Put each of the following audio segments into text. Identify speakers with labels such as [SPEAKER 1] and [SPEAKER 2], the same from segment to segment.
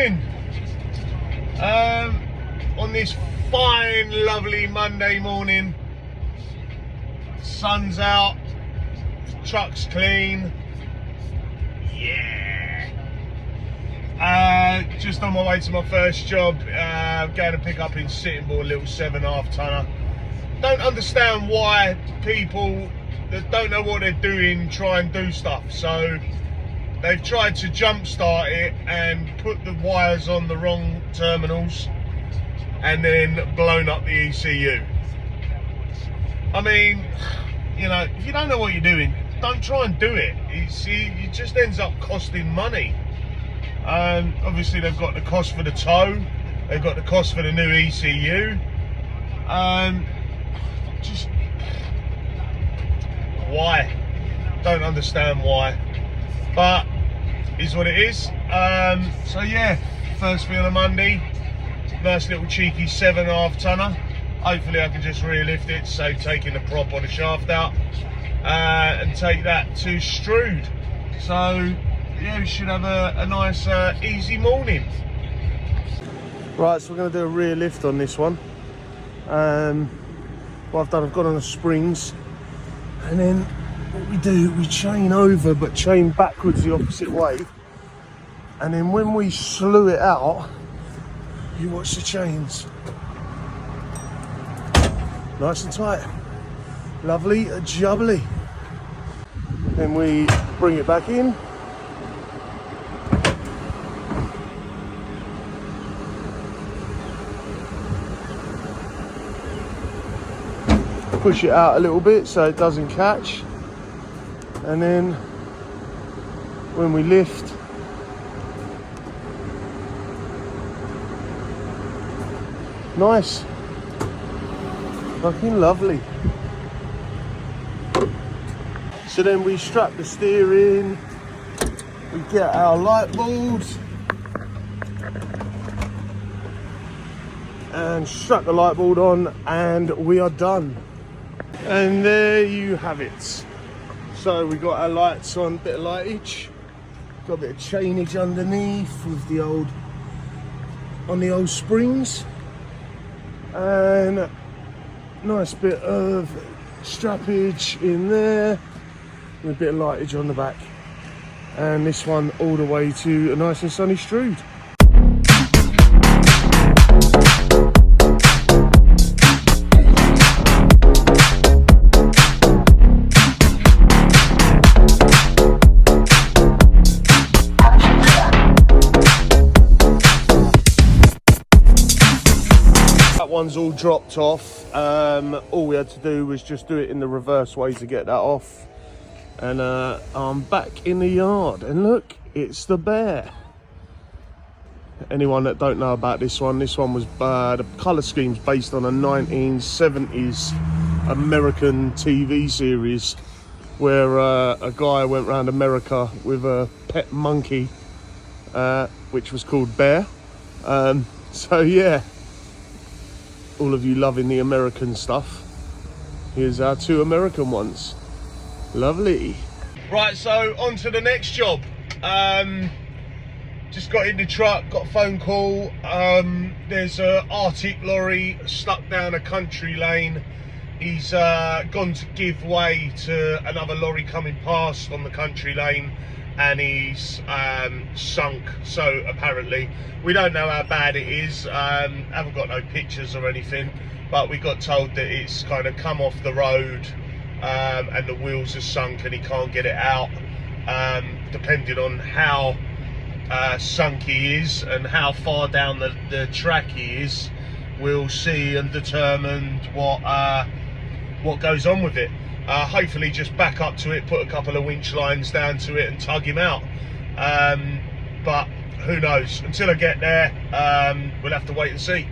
[SPEAKER 1] morning. On this fine, lovely Monday morning. Sun's out, truck's clean. Yeah. Just on my way to my first job, going to pick up in Sittingbourne, a little 7.5 tonner. Don't understand why people that don't know what they're doing try and do stuff. So they've tried to jumpstart it and put the wires on the wrong terminals and then blown up the ECU. I mean, you know, if you don't know what you're doing, don't try and do it. It just ends up costing money. Obviously they've got the cost for the tow, they've got the cost for the new ECU. Just why? Don't understand why, but is what it is. So yeah, first thing on a Monday, nice little cheeky 7.5 tonner. Hopefully I can just re-lift it, so taking the prop or the shaft out and take that to Strood. So yeah, we should have a nice easy morning. Right, so we're going to do a rear lift on this one. What I've done, I've got on the springs, and then what we do, we chain over but chain backwards the opposite way, and then when we slew it out, you watch the chains. Nice and tight. Lovely, jubbly. Then we bring it back in. Push it out a little bit so it doesn't catch, and then when we lift, nice, fucking lovely. So then we strap the steering, we get our light bulbs and strap the light bulb on, and we are done. And there you have it. So we got our lights on, bit of lightage, got a bit of chainage underneath with the old, on the old springs, and nice bit of strappage in there, and a bit of lightage on the back, and this one all the way to a nice and sunny Strood. One's all dropped off. All we had to do was just do it in the reverse way to get that off, and I'm back in the yard, and look, it's the Bear. Anyone that don't know about this one was the colour scheme's based on a 1970s American TV series where a guy went around America with a pet monkey which was called Bear. So yeah, all of you loving the American stuff, here's our 2 American ones. Lovely. Right, so on to the next job. Just got in the truck, got a phone call. There's a Arctic lorry stuck down a country lane. He's gone to give way to another lorry coming past on the country lane, and he's sunk. So apparently, we don't know how bad it is. Haven't got no pictures or anything, but we got told that it's kind of come off the road, and the wheels are sunk and he can't get it out. Depending on how sunk he is and how far down the track he is, we'll see and determine what goes on with it. Hopefully just back up to it, put a couple of winch lines down to it and tug him out. But who knows? Until I get there, we'll have to wait and see.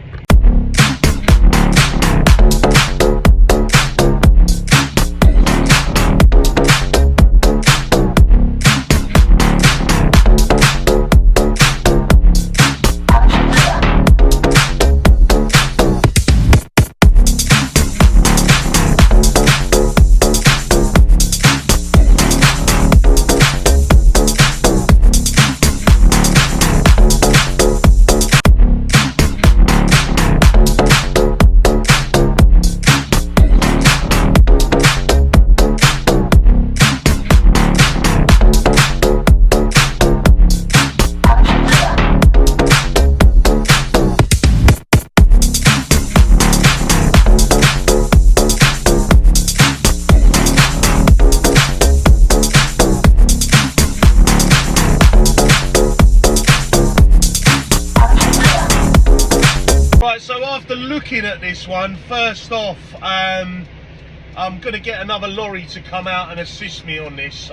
[SPEAKER 1] looking at this one, first off, I'm going to get another lorry to come out and assist me on this.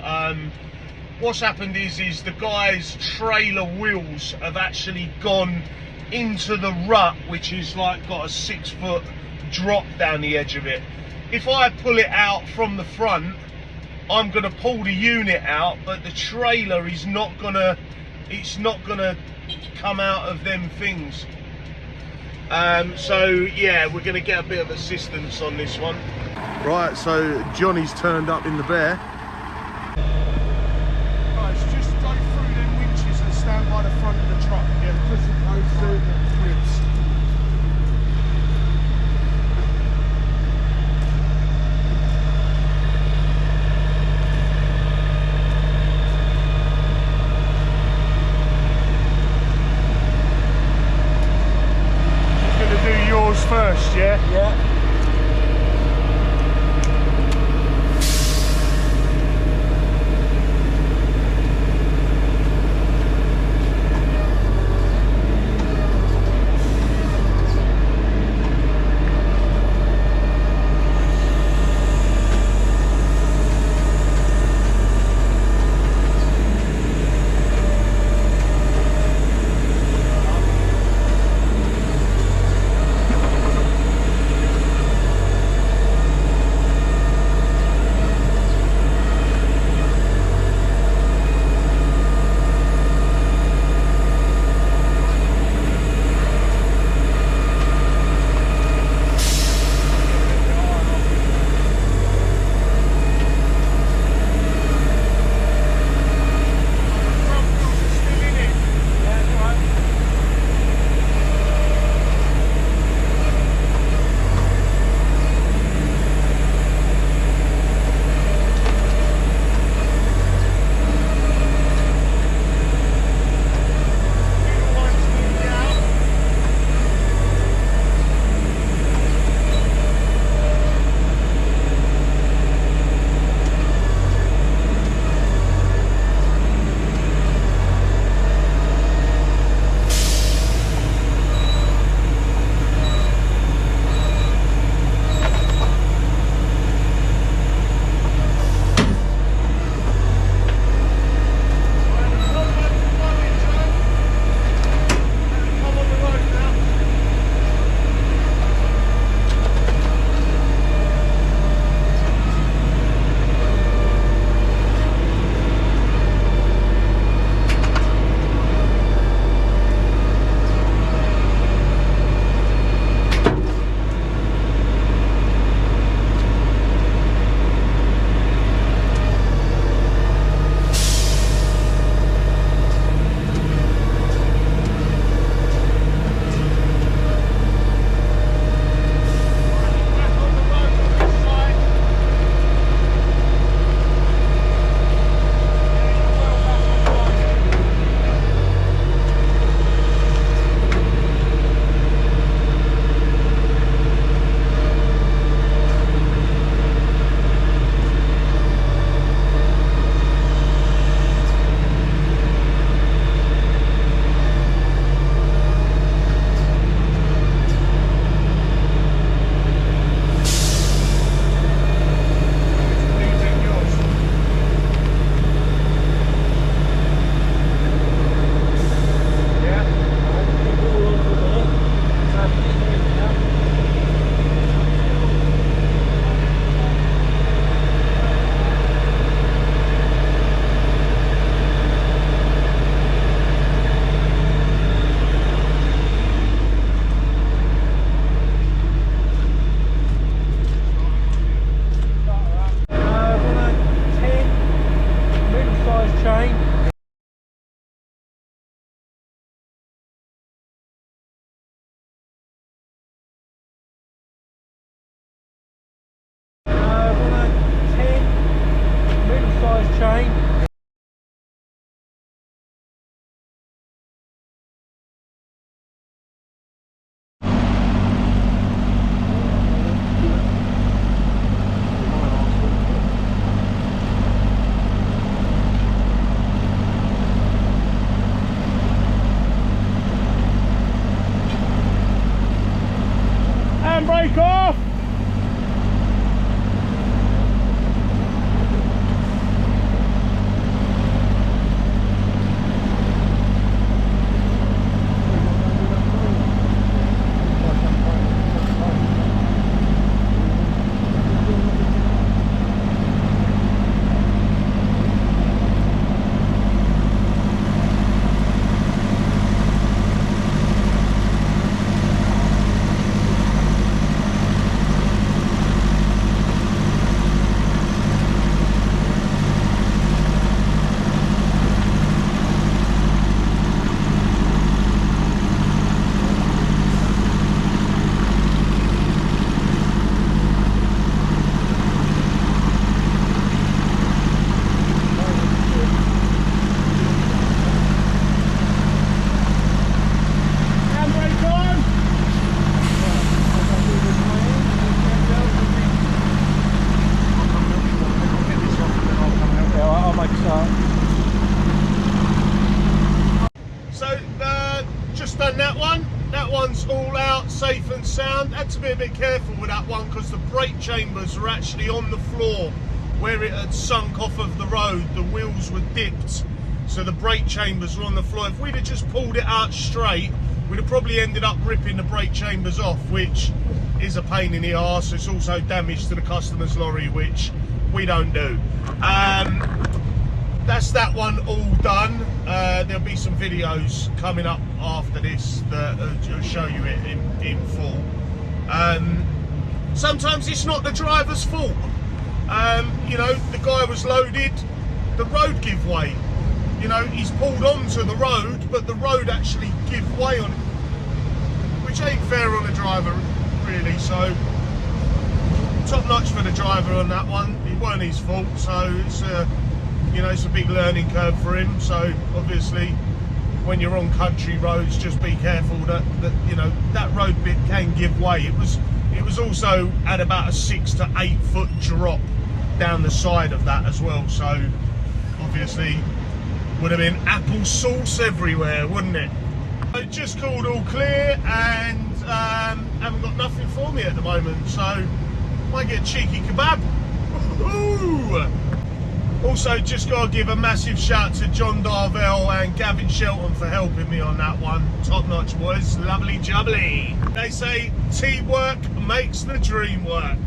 [SPEAKER 1] What's happened is the guy's trailer wheels have actually gone into the rut, which is like got a 6-foot drop down the edge of it. If I pull it out from the front, I'm going to pull the unit out, but the trailer is not going to, it's not going to come out of them things. So yeah, we're going to get a bit of assistance on this one. Right, so Johnny's turned up in the Bear. Guys, just go through them winches and stand by the front of the truck. Yeah, doesn't go through the ribs. First, yeah?
[SPEAKER 2] Yeah.
[SPEAKER 1] that one's all out, safe and sound. Had to be a bit careful with that one because the brake chambers were actually on the floor where it had sunk off of the road. The wheels were dipped, so the brake chambers were on the floor. If we'd have just pulled it out straight, we'd have probably ended up ripping the brake chambers off, which is a pain in the arse. It's also damage to the customer's lorry, which we don't do. That's that one all done. There'll be some videos coming up after this that will show you it in full. Sometimes it's not the driver's fault. You know, the guy was loaded, the road give way. You know, he's pulled onto the road, but the road actually give way on it, which ain't fair on the driver, really. So, top notch for the driver on that one. It weren't his fault, so it's you know, it's a big learning curve for him. So obviously, when you're on country roads, just be careful that you know that road bit can give way. It was also at about a 6 to 8 foot drop down the side of that as well. So obviously, would have been apple sauce everywhere, wouldn't it? I just called all clear and haven't got nothing for me at the moment, so might get a cheeky kebab. Ooh. Also, just got to give a massive shout to John Darvell and Gavin Shelton for helping me on that one. Top notch, boys. Lovely jubbly. They say teamwork makes the dream work.